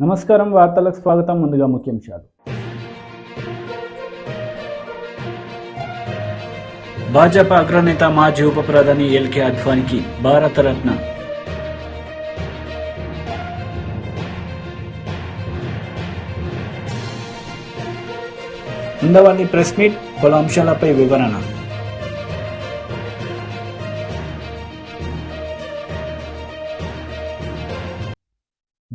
నమస్కారం వార్తలకు స్వాగతం. ముందుగా ముఖ్యాంశాలు. భాజపా అగ్రనేత మాజీ ఉప ప్రధాని ఎల్కే అద్వానీకి భారతరత్న. ఉండవల్లి ప్రెస్ మీట్, పలు అంశాలపై వివరణ.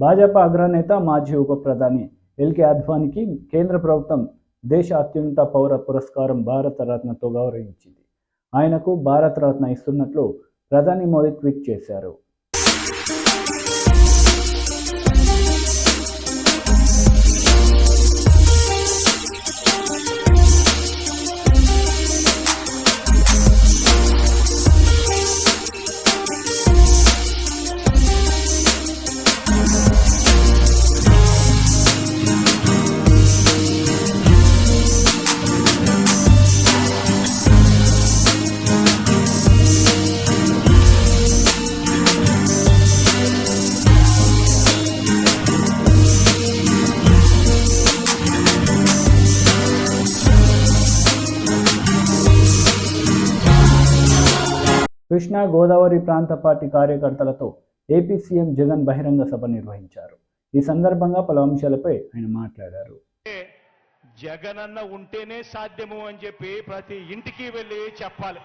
భాజపా అగ్రనేత మాజీ ఉప ప్రధాని ఎల్కే అద్వానీకి కేంద్ర ప్రభుత్వం దేశ అత్యున్నత పౌర పురస్కారం భారతరత్నతో గౌరవించింది. ఆయనకు భారతరత్న ఇస్తున్నట్లు ప్రధాని మోదీ ట్వీట్ చేశారు. కృష్ణా గోదావరి ప్రాంత పార్టీ కార్యకర్తలతో ఏపీ సీఎం జగన్ బహిరంగ సభ నిర్వహించారు. ఈ సందర్భంగా పలు అంశాలపై ఆయన మాట్లాడారు. జగనన్న ఉంటేనే సాధ్యము అని చెప్పి ప్రతి ఇంటికి వెళ్ళి చెప్పాలి.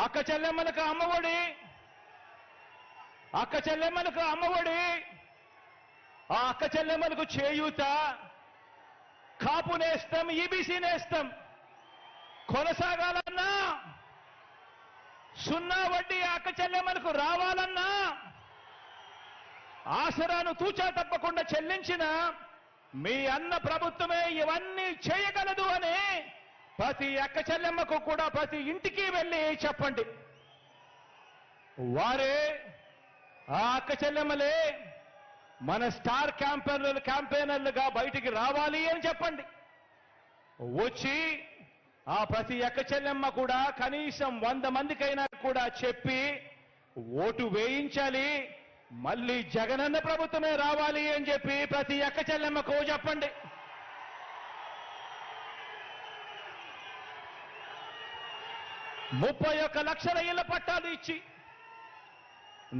అక్క చెల్లెమ్మలకు అమ్మఒడి, అక్క చెల్లెమ్మలకు అమ్మఒడి, ఆ అక్క చెల్లెమ్మలకు చేయూత, కాపు నేస్తం, ఈబీసీ నేస్తం కొనసాగాలన్నా, సున్నా వడ్డీ అక్క చెల్లెమ్మలకు రావాలన్నా, ఆసరాను తూచా తప్పకుండా చెల్లించిన మీ అన్న ప్రభుత్వమే ఇవన్నీ చేయగలదు అని ప్రతి అక్క చెల్లెమ్మకు కూడా ప్రతి ఇంటికి వెళ్ళి చెప్పండి. వారే ఆ అక్క చెల్లెమ్మలే మన స్టార్ క్యాంపెయినర్లుగా బయటికి రావాలి అని చెప్పండి. వచ్చి ఆ ప్రతి అక్క చెల్లెమ్మ కూడా కనీసం 100 మందికైనా కూడా చెప్పి ఓటు వేయించాలి, మళ్ళీ జగనన్న ప్రభుత్వమే రావాలి అని చెప్పి ప్రతి అక్క చెల్లెమ్మకు చెప్పండి. $31 లక్షల ఇళ్ల పట్టాలు ఇచ్చి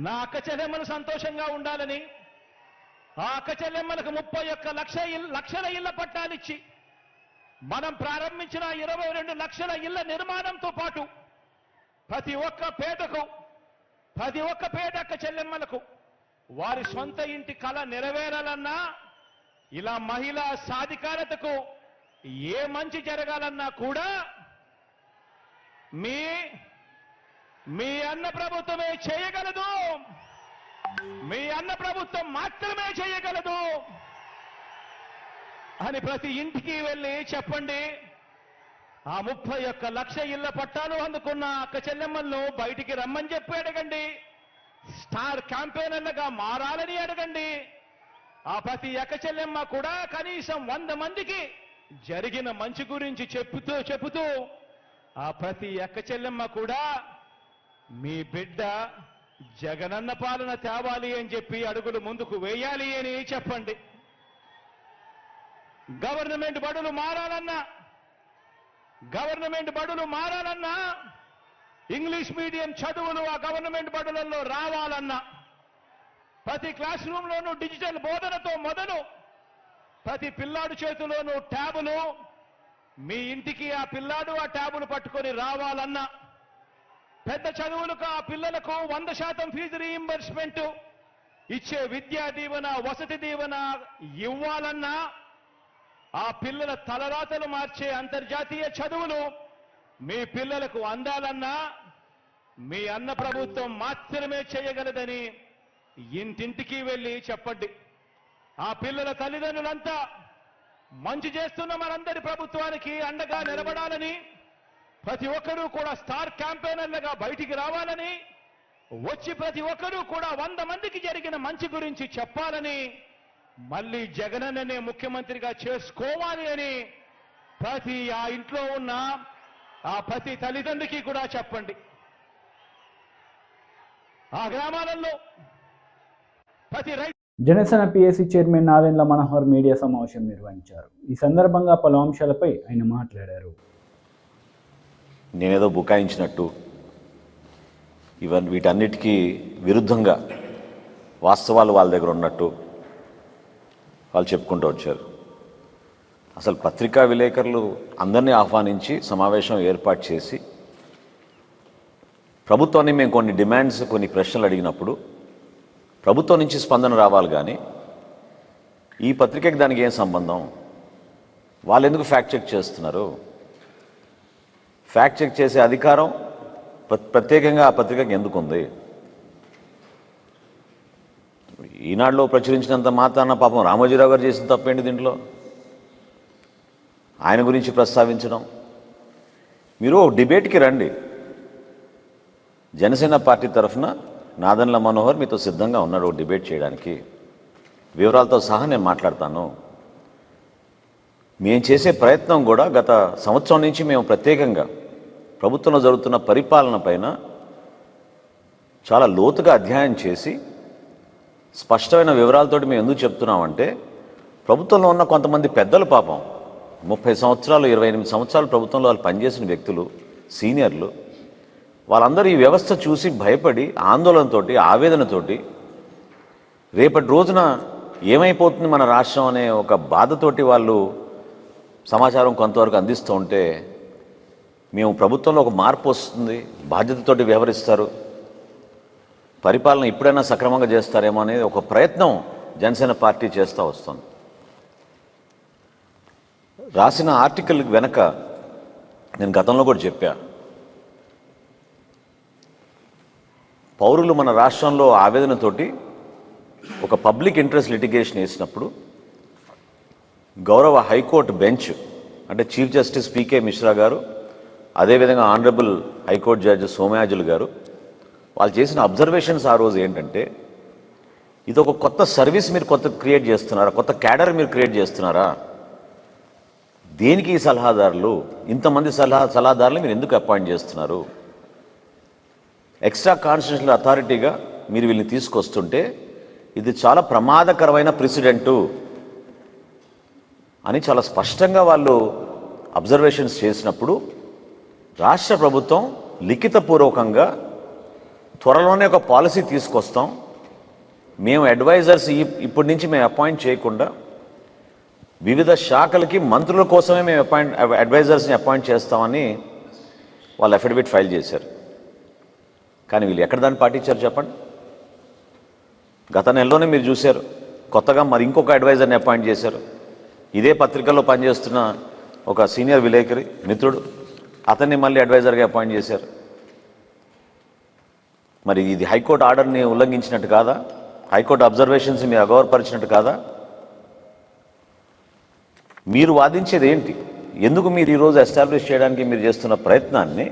నా అక్క చెల్లెమ్మలు సంతోషంగా ఉండాలని, ఆ అక్క చెల్లెమ్మలకు 31 లక్షల ఇళ్ల పట్టాలిచ్చి మనం ప్రారంభించిన 22 లక్షల ఇళ్ల నిర్మాణంతో పాటు ప్రతి ఒక్క పేద అక్క చెల్లెమ్మలకు వారి సొంత ఇంటి కళ నెరవేరాలన్నా, ఇలా మహిళా సాధికారతకు ఏ మంచి జరగాలన్నా కూడా మీ అన్న ప్రభుత్వమే చేయగలదు, మీ అన్న ప్రభుత్వం మాత్రమే చేయగలదు అని ప్రతి ఇంటికి వెళ్ళి చెప్పండి. ఆ 31 లక్ష ఇళ్ల పట్టాలు అందుకున్న అక్క చెల్లెమ్మలను బయటికి రమ్మని చెప్పి అడగండి. స్టార్ క్యాంపెయినర్లుగా మారాలని అడగండి. ఆ ప్రతి అక్క చెల్లెమ్మ కూడా కనీసం 100 మందికి జరిగిన మంచి గురించి చెబుతూ ఆ ప్రతి అక్క చెల్లెమ్మ కూడా మీ బిడ్డ జగనన్న పాలన తేవాలి అని చెప్పి అడుగులు ముందుకు వేయాలి అని చెప్పండి. గవర్నమెంట్ బడులు మారాలన్నా, ఇంగ్లీష్ మీడియం చదువులు ఆ గవర్నమెంట్ బడులలో రావాలన్నా, ప్రతి క్లాస్ రూమ్లోనూ డిజిటల్ బోధనతో మొదలు ప్రతి పిల్లాడు చేతిలోనూ ట్యాబులు, మీ ఇంటికి ఆ పిల్లాడు ఆ ట్యాబులు పట్టుకొని రావాలన్నా, పెద్ద చదువులకు ఆ పిల్లలకు 100% ఫీజు రీయింబర్స్మెంట్ ఇచ్చే విద్యా దీవెన, వసతి దీవెన ఇవ్వాలన్నా, ఆ పిల్లల తలరాతలు మార్చే అంతర్జాతీయ చదువులు మీ పిల్లలకు అందాలన్నా మీ అన్న ప్రభుత్వం మాత్రమే చేయగలదని ఇంటింటికి వెళ్ళి చెప్పండి. ఆ పిల్లల తల్లిదండ్రులంతా మంచి చేస్తున్న మనందరి ప్రభుత్వానికి అండగా నిలబడాలని, ప్రతి ఒక్కరూ కూడా స్టార్ క్యాంపెయినర్లుగా బయటికి రావాలని, వచ్చి ప్రతి ఒక్కరూ కూడా 100 మందికి జరిగిన మంచి గురించి చెప్పాలని, మళ్ళీ జగనన్ననే ముఖ్యమంత్రిగా చేసుకోవాలి అని ప్రతి ఆ ఇంట్లో ఉన్న ఆ ప్రతి తల్లిదండ్రికి కూడా చెప్పండి. ఆ గ్రామాలలో ప్రతి రైతు Janasena PSC chairman Nadendla Manohar media సమావేశం నిర్వహించారు. ఈ సందర్భంగా పలు అంశాలపై ఆయన మాట్లాడారు. నేనేదో బుకాయించినట్టు వీటన్నిటికీ విరుద్ధంగా వాస్తవాలు వాళ్ళ దగ్గర ఉన్నట్టు వాళ్ళు చెప్పుకుంటూ వచ్చారు. అసలు పత్రికా విలేకరులు అందరినీ ఆహ్వానించి సమావేశం ఏర్పాటు చేసి ప్రభుత్వాన్ని మేము కొన్ని డిమాండ్స్, కొన్ని ప్రశ్నలు అడిగినప్పుడు ప్రభుత్వం నుంచి స్పందన రావాలి. కానీ ఈ పత్రికకి దానికి ఏం సంబంధం? వాళ్ళు ఎందుకు ఫ్యాక్ట్ చెక్ చేస్తున్నారు? ఫ్యాక్ట్ చెక్ చేసే అధికారం ప్రత్యేకంగా ఆ పత్రికకి ఎందుకు ఉంది? ఈనాడులో ప్రచురించినంత మాత్రాన పాపం రామోజీరావు గారు చేసిన తప్పేంటి దీంట్లో? ఆయన గురించి ప్రస్తావించడం. మీరు డిబేట్కి రండి. జనసేన పార్టీ తరఫున నాదెండ్ల మనోహర్ మీతో సిద్ధంగా ఉన్నాడు డిబేట్ చేయడానికి. వివరాలతో సహా నేను మాట్లాడతాను. మేము చేసే ప్రయత్నం కూడా గత సంవత్సరం నుంచి మేము ప్రత్యేకంగా ప్రభుత్వంలో జరుగుతున్న పరిపాలన పైన చాలా లోతుగా అధ్యయనం చేసి స్పష్టమైన వివరాలతోటి మేము ఎందుకు చెప్తున్నామంటే, ప్రభుత్వంలో ఉన్న కొంతమంది పెద్దలు పాపం 30 సంవత్సరాలు 28 సంవత్సరాలు ప్రభుత్వంలో వాళ్ళు పనిచేసిన వ్యక్తులు, సీనియర్లు, వాళ్ళందరూ ఈ వ్యవస్థ చూసి భయపడి ఆందోళనతోటి, ఆవేదనతోటి రేపటి రోజున ఏమైపోతుంది మన రాష్ట్రం అనే ఒక బాధతోటి వాళ్ళు సమాచారం కొంతవరకు అందిస్తూ ఉంటే, మేము ప్రభుత్వంలో ఒక మార్పు వస్తుంది, బాధ్యతతోటి వ్యవహరిస్తారు, పరిపాలన ఇప్పుడైనా సక్రమంగా చేస్తారేమో అనేది ఒక ప్రయత్నం జనసేన పార్టీ చేస్తూ వస్తుంది. రాసిన ఆర్టికల్ వెనక నేను గతంలో కూడా చెప్పా, పౌరులు మన రాష్ట్రంలో ఆవేదనతోటి ఒక పబ్లిక్ ఇంట్రెస్ట్ లిటిగేషన్ వేసినప్పుడు గౌరవ హైకోర్టు బెంచ్ అంటే చీఫ్ జస్టిస్ పీకే మిశ్రా గారు, అదేవిధంగా ఆనరబుల్ హైకోర్టు జడ్జి సోమయాజులు గారు వాళ్ళు చేసిన అబ్జర్వేషన్స్ ఆ రోజు ఏంటంటే, ఇది ఒక కొత్త సర్వీస్ మీరు క్రియేట్ చేస్తున్నారా, కొత్త క్యాడర్ మీరు క్రియేట్ చేస్తున్నారా, దేనికి ఈ సలహాదారులు, ఇంతమంది సలహాదారులు మీరు ఎందుకు అపాయింట్ చేస్తున్నారు, ఎక్స్ట్రా కాన్స్టిట్యూషనల్ అథారిటీగా మీరు వీళ్ళని తీసుకొస్తుంటే ఇది చాలా ప్రమాదకరమైన ప్రెసిడెంటు అని చాలా స్పష్టంగా వాళ్ళు అబ్జర్వేషన్స్ చేసినప్పుడు రాష్ట్ర ప్రభుత్వం లిఖితపూర్వకంగా త్వరలోనే ఒక పాలసీ తీసుకొస్తాం, మేము అడ్వైజర్స్ ఇప్పటి నుంచి మేము అపాయింట్ చేయకుండా వివిధ శాఖలకి మంత్రుల కోసమే మేము అడ్వైజర్స్ని అపాయింట్ చేస్తామని వాళ్ళు అఫిడవిట్ ఫైల్ చేశారు. కానీ వీళ్ళు ఎక్కడ దాన్ని పాటించారు చెప్పండి? గత నెలలోనే మీరు చూశారు, కొత్తగా మరి ఇంకొక అడ్వైజర్ని అపాయింట్ చేశారు. ఇదే పత్రికల్లో పనిచేస్తున్న ఒక సీనియర్ విలేకరి మిత్రుడు, అతన్ని మళ్ళీ అడ్వైజర్గా అపాయింట్ చేశారు. మరి ఇది హైకోర్టు ఆర్డర్ని ఉల్లంఘించినట్టు కాదా? హైకోర్టు అబ్జర్వేషన్స్ మీరు అగౌరవపరిచినట్టు కాదా? మీరు వాదించేది ఏంటి? ఎందుకు మీరు ఈరోజు ఎస్టాబ్లిష్ చేయడానికి మీరు చేస్తున్న ప్రయత్నాన్ని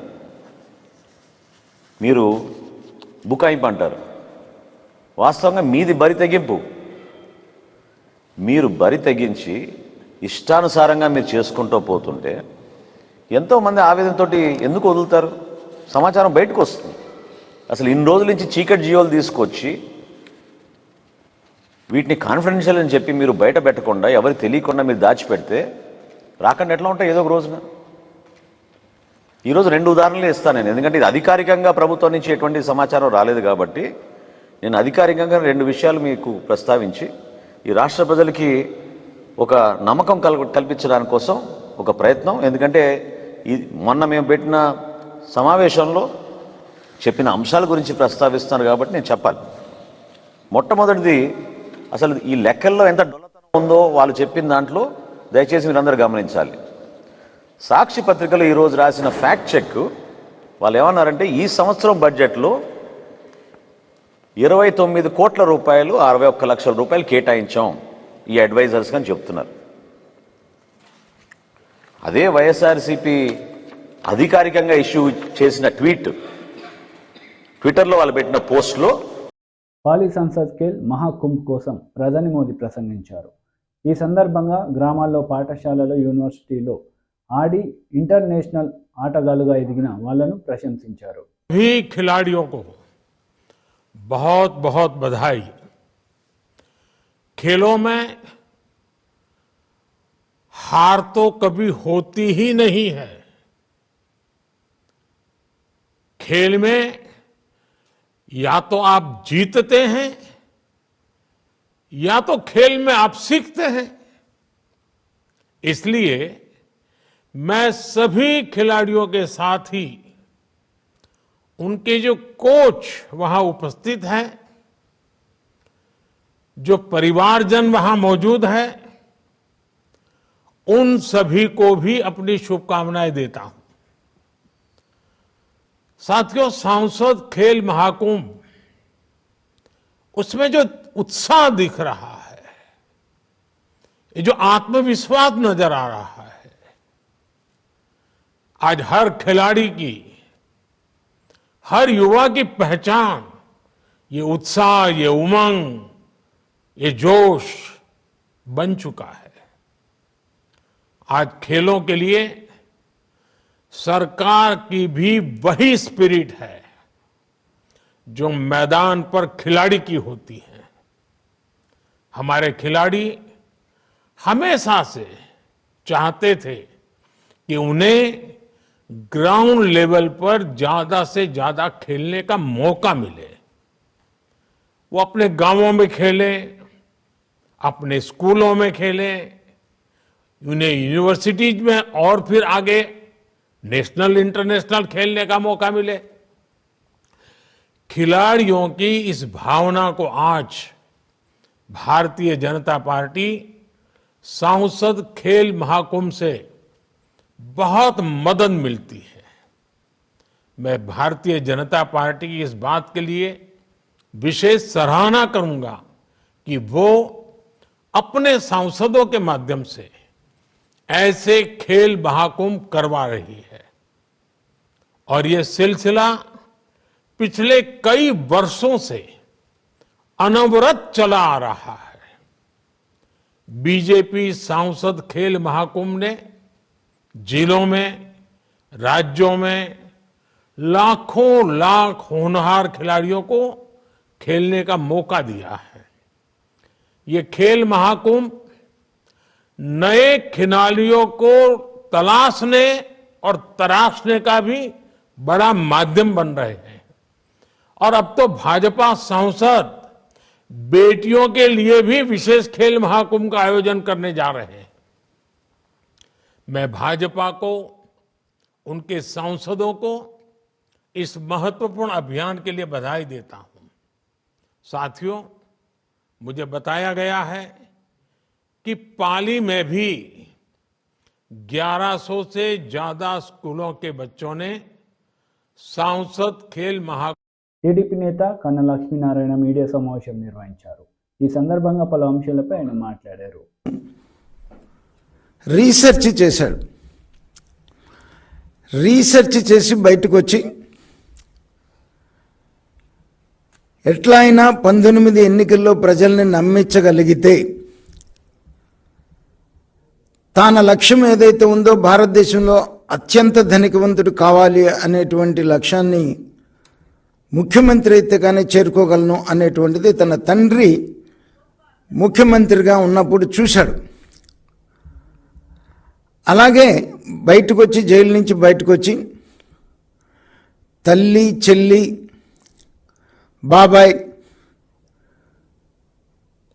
మీరు బుకాయింపు అంటారు? వాస్తవంగా మీది బరి తెగింపు. మీరు బరి తెగించి ఇష్టానుసారంగా మీరు చేసుకుంటూ పోతుంటే ఎంతోమంది ఆవేదనతో ఎందుకు వదులుతారు? సమాచారం బయటకు వస్తుంది. అసలు ఇన్ని రోజుల నుంచి చీకటి జియోలు తీసుకొచ్చి వీటిని కాన్ఫిడెన్షియల్ అని చెప్పి మీరు బయట పెట్టకుండా, ఎవరికి తెలియకుండా మీరు దాచిపెడితే రాకుండా ఎట్లా ఉంటాయి ఏదో ఒక రోజున? ఈరోజు 2 ఉదాహరణలు ఇస్తాను నేను, ఎందుకంటే ఇది అధికారికంగా ప్రభుత్వం నుంచి ఎటువంటి సమాచారం రాలేదు కాబట్టి నేను అధికారికంగా 2 విషయాలు మీకు ప్రస్తావించి ఈ రాష్ట్ర ప్రజలకి ఒక నమ్మకం కల్పించడానికి కోసం ఒక ప్రయత్నం. ఎందుకంటే మొన్న మేము పెట్టిన సమావేశంలో చెప్పిన అంశాల గురించి ప్రస్తావిస్తున్నారు కాబట్టి నేను చెప్పాలి. మొట్టమొదటిది, అసలు ఈ లెక్కల్లో ఎంత డొల్లతనం ఉందో వాళ్ళు చెప్పిన దాంట్లో దయచేసి మీరందరూ గమనించాలి. సాక్షి పత్రికలో ఈరోజు రాసిన ఫ్యాక్ట్ చెక్ వాళ్ళు ఏమన్నారంటే, ఈ సంవత్సరం బడ్జెట్లో 29 కోట్ల రూపాయలు 61 లక్షల రూపాయలు కేటాయించాం ఈ అడ్వైజర్స్ అని చెప్తున్నారు. అదే వైఎస్ఆర్సీపీ అధికారికంగా ఇష్యూ చేసిన ట్విట్టర్లో వాళ్ళు పెట్టిన పోస్ట్లో పాలి సంసద్ ఖేల్ మహాకుంభ్ కోసం ప్రధాని మోదీ ప్రసంగించారు. ఈ సందర్భంగా గ్రామాల్లో, పాఠశాలలో, యూనివర్సిటీలో ఆడి ఇంటర్నేషనల్ ఆటగాళ్లుగా ఎదిగిన వాళ్లను ప్రశంసించారు. सभी खिलाड़ियों को बहुत बहुत बधाई। खेलों में हार तो कभी होती ही नहीं है। खेल में या तो आप जीतते हैं या तो खेल में आप सीखते हैं। इसलिए मैं सभी खिलाड़ियों के साथ ही उनके जो कोच वहां उपस्थित हैं, जो परिवारजन वहां मौजूद है, उन सभी को भी अपनी शुभकामनाएं देता हूं। साथियों, सांसद खेल महाकुंभ, उसमें जो उत्साह दिख रहा है, ये जो आत्मविश्वास नजर आ रहा है, आज हर खिलाड़ी की, हर युवा की पहचान ये उत्साह, ये उमंग, ये जोश बन चुका है। आज खेलों के लिए सरकार की भी वही स्पिरिट है जो मैदान पर खिलाड़ी की होती है। हमारे खिलाड़ी हमेशा से चाहते थे कि उन्हें ग्राउंड लेवल पर ज्यादा से ज्यादा खेलने का मौका मिले। वो अपने गांवों में खेले, अपने स्कूलों में खेले, उन्हें यूनिवर्सिटीज में और फिर आगे नेशनल इंटरनेशनल खेलने का मौका मिले। खिलाड़ियों की इस भावना को आज भारतीय जनता पार्टी सांसद खेल महाकुंभ से बहुत मदद मिलती है। मैं भारतीय जनता पार्टी की इस बात के लिए विशेष सराहना करूंगा कि वो अपने सांसदों के माध्यम से ऐसे खेल महाकुंभ करवा रही है और ये सिलसिला पिछले कई वर्षों से अनवरत चला आ रहा है। बीजेपी सांसद खेल महाकुंभ ने जिलों में, राज्यों में लाखों लाख होनहार खिलाड़ियों को खेलने का मौका दिया है। ये खेल महाकुंभ नए खिलाड़ियों को तलाशने और तराशने का भी बड़ा माध्यम बन रहे हैं। और अब तो भाजपा सांसद बेटियों के लिए भी विशेष खेल महाकुंभ का आयोजन करने जा रहे हैं। मैं भाजपा को, उनके सांसदों को इस महत्वपूर्ण अभियान के लिए बधाई देता हूं। साथियों, मुझे बताया गया है कि पाली में भी 1100 से ज्यादा स्कूलों के बच्चों ने सांसद खेल महाकुंभ టీడీపీ నేత కన్నా లక్ష్మీనారాయణ మీడియా సమావేశం నిర్వహించారు. ఈ సందర్భంగా పలు అంశాలపై ఆయన మాట్లాడారు. రీసెర్చ్ చేశాడు. రీసెర్చ్ చేసి బయటకు వచ్చి ఎట్లా అయినా 19 ఎన్నికల్లో ప్రజల్ని నమ్మించగలిగితే తాన లక్ష్యం ఏదైతే ఉందో భారతదేశంలో అత్యంత ధనికవంతుడు కావాలి అనేటువంటి లక్ష్యాన్ని ముఖ్యమంత్రి అయితే కానీ చేరుకోగలను అనేటువంటిది తన తండ్రి ముఖ్యమంత్రిగా ఉన్నప్పుడు చూశాడు. అలాగే బయటకు వచ్చి, జైలు నుంచి బయటకు వచ్చి తల్లి, చెల్లి, బాబాయ్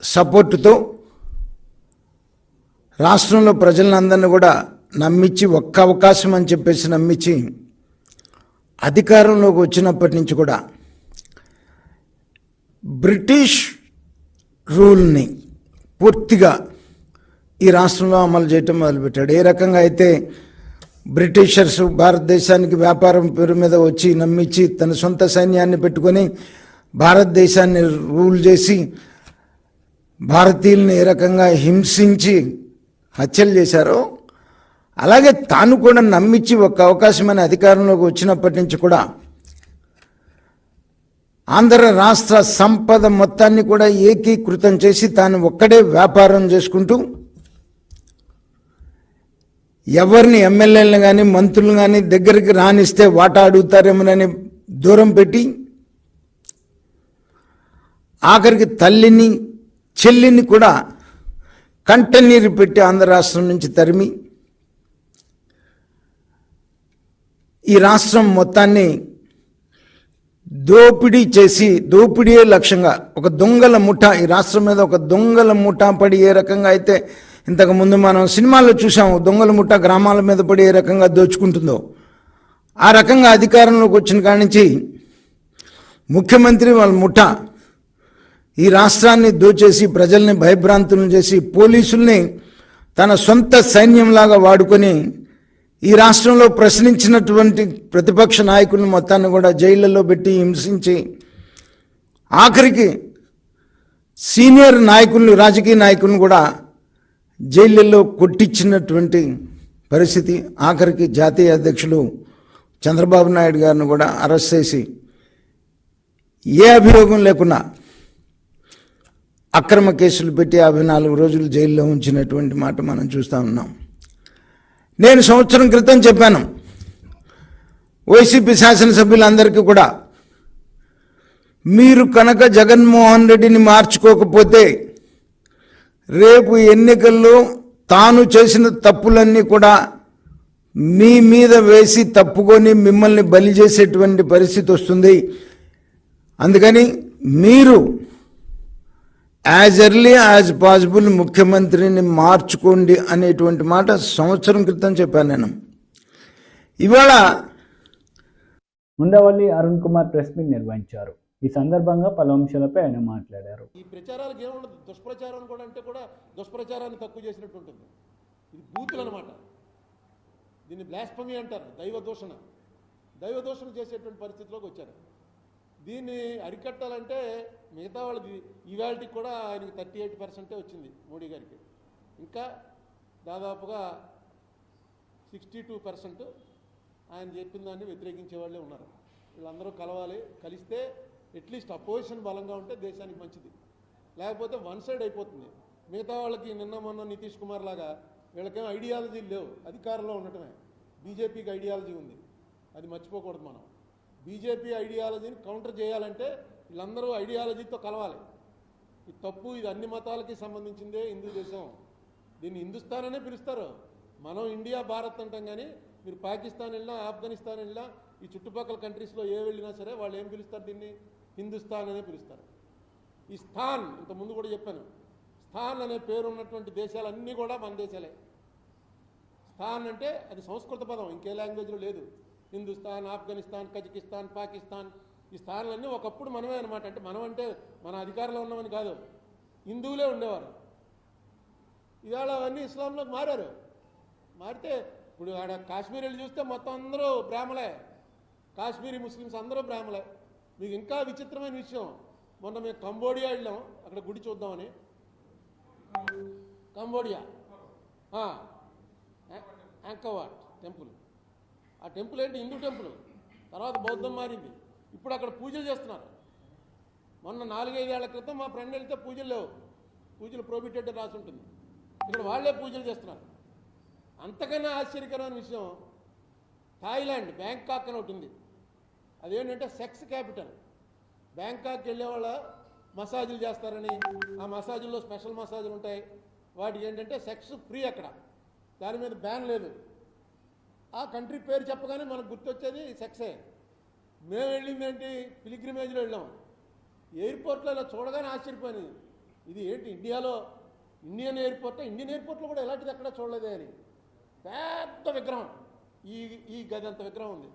సపోర్టుతో రాష్ట్రంలో ప్రజలందరినీ కూడా నమ్మించి, ఒక్క అవకాశం అని చెప్పేసి నమ్మించి అధికారంలోకి వచ్చినప్పటి నుంచి కూడా బ్రిటిష్ రూల్ని పూర్తిగా ఈ రాష్ట్రంలో అమలు చేయటం మొదలుపెట్టాడు. ఏ రకంగా అయితే బ్రిటిషర్స్ భారతదేశానికి వ్యాపారం పేరు మీద వచ్చి నమ్మించి తన సొంత సైన్యాన్ని పెట్టుకొని భారతదేశాన్ని రూల్ చేసి భారతీయుల్ని ఏ రకంగా హింసించి హత్యలు చేశారో, అలాగే తాను కూడా నమ్మించి ఒక అవకాశమైన అధికారంలోకి వచ్చినప్పటి నుంచి కూడా ఆంధ్ర రాష్ట్ర సంపద మొత్తాన్ని కూడా ఏకీకృతం చేసి తాను ఒక్కడే వ్యాపారం చేసుకుంటూ ఎవరిని ఎమ్మెల్యేలను కానీ మంత్రులు కానీ దగ్గరికి రానిస్తే వాటా అడుగుతారేమోనని దూరం పెట్టి ఆఖరికి తల్లిని చెల్లిని కూడా కంటనీరు పెట్టి ఆంధ్ర రాష్ట్రం నుంచి తరిమి ఈ రాష్ట్రం మొత్తాన్ని దోపిడీ చేసి, దోపిడీయే లక్ష్యంగా ఒక దొంగల ముఠా, ఈ రాష్ట్రం మీద ఒక దొంగల ముఠా పడి ఏ రకంగా అయితే ఇంతకుముందు మనం సినిమాల్లో చూసాము, దొంగల ముఠా గ్రామాల మీద పడి ఏ రకంగా దోచుకుంటుందో ఆ రకంగా అధికారంలోకి వచ్చిన కాడి నుంచి ముఖ్యమంత్రి వాళ్ళ ముఠా ఈ రాష్ట్రాన్ని దోచేసి ప్రజల్ని భయభ్రాంతులను చేసి పోలీసుల్ని తన సొంత సైన్యంలాగా వాడుకొని ఈ రాష్ట్రంలో ప్రశ్నించినటువంటి ప్రతిపక్ష నాయకులను మొత్తాన్ని కూడా జైళ్లలో పెట్టి హింసించి ఆఖరికి సీనియర్ నాయకులను, రాజకీయ నాయకులను కూడా జైళ్ళల్లో కొట్టించినటువంటి పరిస్థితి. ఆఖరికి జాతీయ అధ్యక్షులు చంద్రబాబు నాయుడు గారిని కూడా అరెస్ట్ చేసి ఏ అభియోగం లేకుండా అక్రమ కేసులు పెట్టి 54 రోజులు జైల్లో ఉంచినటువంటి మాట మనం చూస్తూ ఉన్నాం. నేను సంవత్సరం క్రితం చెప్పాను, వైసీపీ శాసనసభ్యులందరికీ కూడా, మీరు కనుక జగన్మోహన్ రెడ్డిని మార్చుకోకపోతే రేపు ఎన్నికల్లో తాను చేసిన తప్పులన్నీ కూడా మీ మీద వేసి తప్పుకొని మిమ్మల్ని బలి చేసేటువంటి పరిస్థితి వస్తుంది. అందుకని మీరు యాజ్ ఎర్లీ యాజ్ పాసిబుల్ ముఖ్యమంత్రిని మార్చుకోండి అనేటువంటి మాట సంవత్సరం క్రితం చెప్పాను నేను. ఇవాళ ఉండవల్లి అరుణ్ కుమార్ ప్రెస్ మీట్ నిర్వహించారు. ఈ సందర్భంగా పలు అంశాలపై ఆయన మాట్లాడారు. ఈ ప్రచారాలకు ఏముండదు, దుష్ప్రచారం కూడా అంటే కూడా దుష్ప్రచారాన్ని తక్కువ చేసినట్టు ఉంటుంది. ఇది బూతులు అనమాట. దీన్ని బ్లాస్ఫమీ అంటారు, దైవదూషణ చేసేటువంటి పరిస్థితిలోకి వచ్చారు. దీన్ని అరికట్టాలంటే మిగతా వాళ్ళది ఇవాళకి కూడా ఆయనకి 38% వచ్చింది మోడీ గారికి. ఇంకా దాదాపుగా 62% ఆయన చెప్పిన దాన్ని వ్యతిరేకించే వాళ్ళే ఉన్నారు. వీళ్ళందరూ కలవాలి, కలిస్తే అట్లీస్ట్ అపోజిషన్ బలంగా ఉంటే దేశానికి మంచిది. లేకపోతే వన్ సైడ్ అయిపోతుంది. మిగతా వాళ్ళకి నిన్న మొన్న నితీష్ కుమార్ లాగా వీళ్ళకేం ఐడియాలజీ లేవు, అధికారంలో ఉండటమే. బీజేపీకి ఐడియాలజీ ఉంది, అది మర్చిపోకూడదు మనం. బీజేపీ ఐడియాలజీని కౌంటర్ చేయాలంటే వీళ్ళందరూ ఐడియాలజీతో కలవాలి. ఇది తప్పు, ఇది అన్ని మతాలకి సంబంధించిందే హిందూ దేశం. దీన్ని హిందుస్థాన్ అనే పిలుస్తారు. మనం ఇండియా భారత్ అంటాం, కానీ మీరు పాకిస్తాన్ వెళ్ళినా, ఆఫ్ఘనిస్తాన్ వెళ్ళినా, ఈ చుట్టుపక్కల కంట్రీస్లో ఏ వెళ్ళినా సరే వాళ్ళు ఏం పిలుస్తారు? దీన్ని హిందుస్థాన్ అనే పిలుస్తారు. ఈ స్థాన్, ఇంతకుముందు కూడా చెప్పాను, స్థాన్ అనే పేరు ఉన్నటువంటి దేశాలన్నీ కూడా మన దేశాలే. స్థాన్ అంటే అది సంస్కృత పదం, ఇంకే లాంగ్వేజ్లో లేదు. హిందుస్థాన్, ఆఫ్ఘనిస్తాన్, కజకిస్తాన్, పాకిస్తాన్, ఈ స్థానాలన్నీ ఒకప్పుడు మనమే అనమాట. అంటే మనం అంటే మన అధికారంలో ఉన్నామని కాదు, హిందువులే ఉండేవారు. ఇవాళ అవన్నీ ఇస్లాంలోకి మారారు. మారితే ఇప్పుడు ఆడ కాశ్మీర్ వెళ్ళి చూస్తే మొత్తం అందరూ బ్రాహ్మలే, కాశ్మీరీ ముస్లిమ్స్ అందరూ బ్రాహ్మలే. మీకు ఇంకా విచిత్రమైన విషయం, మొన్న మేము కంబోడియా వెళ్ళాం, అక్కడ గుడి చూద్దామని. Cambodia Angkor Wat temple. ఆ టెంపుల్ ఏంటి? హిందూ టెంపుల్, తర్వాత బౌద్ధం మారింది. ఇప్పుడు అక్కడ పూజలు చేస్తున్నారు. మొన్న 4-5 ఏళ్ల క్రితం మా ఫ్రెండ్ వెళ్తే పూజలు లేవు, పూజలు ప్రోహిబిటెడ్ రాసి ఉంటుంది. ఇక్కడ వాళ్ళే పూజలు చేస్తున్నారు. అంతకన్నా ఆశ్చర్యకరమైన విషయం, థాయిలాండ్ బ్యాంకాక్ అని ఒకటి ఉంది. అదేంటంటే సెక్స్ క్యాపిటల్. బ్యాంకాక్ వెళ్ళే వాళ్ళ మసాజులు చేస్తారని, ఆ మసాజుల్లో స్పెషల్ మసాజులు ఉంటాయి. వాటికి ఏంటంటే సెక్స్ ఫ్రీ అక్కడ, దాని మీద బ్యాన్ లేదు. ఆ కంట్రీ పేరు చెప్పగానే మనకు గుర్తొచ్చేది సెక్సే. మేము వెళ్ళింది ఏంటి? పిలిగ్రిమేజ్లో వెళ్ళాం. ఎయిర్పోర్ట్లో ఇలా చూడగానే ఆశ్చర్యపోయింది, ఇది ఏంటి ఇండియాలో ఇండియన్ ఎయిర్పోర్ట్లో కూడా ఎలాంటిది ఎక్కడ చూడలేదే అని. పెద్ద విగ్రహం, ఈ గది అంత విగ్రహం ఉంది.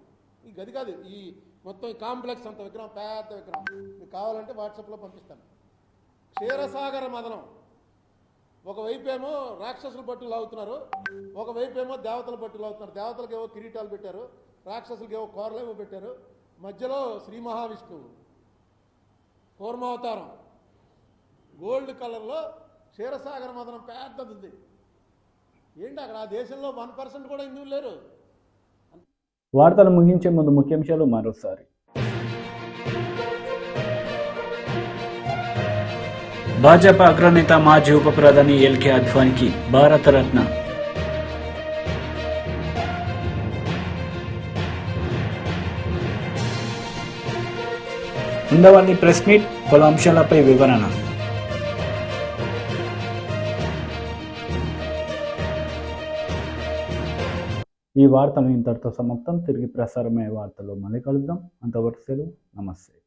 ఈ గది కాదు, ఈ మొత్తం ఈ కాంప్లెక్స్ అంత విగ్రహం, పెద్ద విగ్రహం. మీకు కావాలంటే వాట్సాప్లో పంపిస్తాను. క్షీరసాగర మదనం. ఒకవైపు ఏమో రాక్షసులు పట్టులు లాగుతున్నారు, ఒకవైపు ఏమో దేవతల పట్టులు లాగుతున్నారు. దేవతలకు ఏవో కిరీటాలు పెట్టారు, రాక్షసులకి ఏవో కూరలు ఏవో పెట్టారు. మధ్యలో శ్రీ మహావిష్ణువు కూర్మావతారం గోల్డ్ కలర్లో క్షీరసాగర మదనం పెద్దది ఉంది. ఏంటి అక్కడ ఆ దేశంలో 1% కూడా హిందువులు లేరు. వార్తలు ముగించే ముందు ముఖ్యాంశాలు మరోసారి. భాజపా అగ్రనేత మాజీ ఉప ప్రధాని ఎల్కే అద్వానీకి భారతరత్న. ఉండవల్లి ప్రెస్ మీట్ పలు అంశాలపై వివరణ. ఈ వార్తలు ఇంతటితో సమాప్తం. తిరిగి ప్రసారమయ్యే వార్తల్లో మళ్ళీ కలుద్దాం. అంతవరకు సెలవు. నమస్తే.